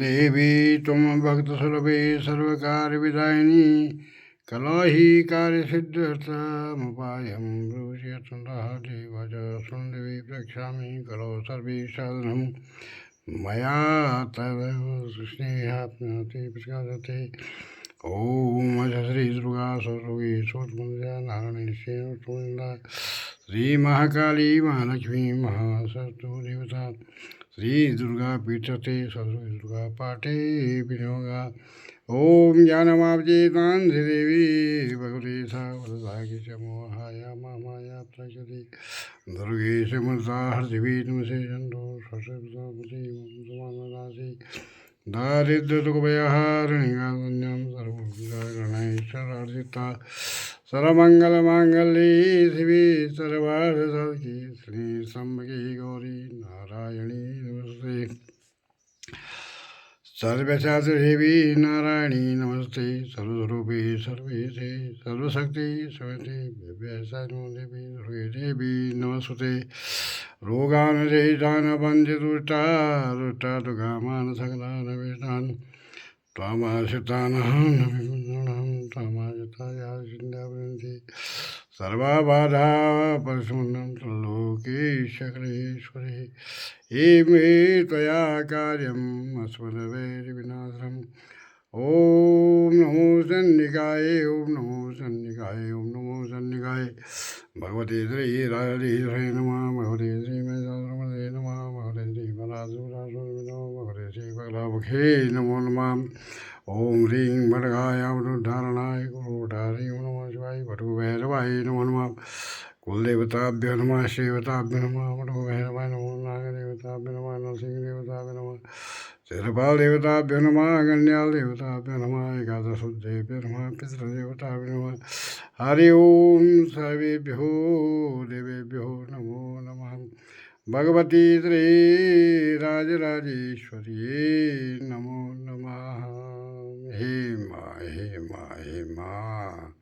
देवी त्वं भक्तसुलभे सर्वकार्यविदायिनी कला हि कार्यसिद्ध्यर्थमुपायं ब्रूषयत्सन्तः देवच सुन्दरी प्रक्षामि कलौ सर्वे साधनं मया तव स्नेहाप्नोति प्रसादते ओम श्री दुर्गा सरस्वती सूर्यमंदिरा नारायणी श्री महाकाली महालक्ष्मी महासरस्वती देवता श्री दुर्गा पीठते सरस्वती दुर्गा पाठे विनियोगा ओम ज्ञानमावजेतां देवी भगवती सा वरदायिकी च मोहाया माया प्रचते दुर्गे च मनसा हरदेवी नमसे चंदो सरस्वती समानदासी दारिद्र्यदुःखभयहारिणीं सर्वभूतगणैश्वरार्जिता सर्वमङ्गलमाङ्गल्ये शिवे सर्वार्थसाधिके श्री त्र्यम्बके गौरी नारायणी नमस्ते सर्वशास्त्रदेवी नारायणी नमस्ते सर्वस्वरूपे सर्वेशे सर्वशक्ति स्वयं व्यवसायो देवी दुर्गे देवी नमस्ते रोगानुजयितानबन्धिदुष्टा दुष्टा दुःखामान् सकलान् विष्टान् त्वामाश्रितानां त्वामाश्रिताया चिन्तावन्ति सर्वाबाधा परिशुन्नं त्रिलोके शकलेश्वरे हे मे त्वया कार्यम् अस्मद्वैरिविनाशम् ओम नमो सन्निकाय ओम नमो सन्निकाय ओम नमो सन्निकाय भगवते श्री राधेश्वरी नमः भगवते श्री मैदानमदे नमः भगवते श्री बलासुरासुरे नमः भगवते श्री बगलामुखे नमो नमः ओम ह्रीं भटगाय धारणाय गुरुधारी नमः शिवाय भटुभैरवाय नमो नमः कुलदेवताभ्यो नमः श्रीदेवताभ्यो नमः भटुभैरवाय नमो नागदेवताभ्यो नमः नरसिंहदेवताभ्यो नमः शेषपाल देवताभ्यो नमः गण्याल देवताभ्यो नमः एकादशदेभ्यो नमः पितृदेवताभ्यो नमः हरि ओम सर्वेभ्यो देवेभ्यो नमो नमः भगवती श्री राजराजेश्वरी नमो नमः हे माँ हे माँ हे माँ।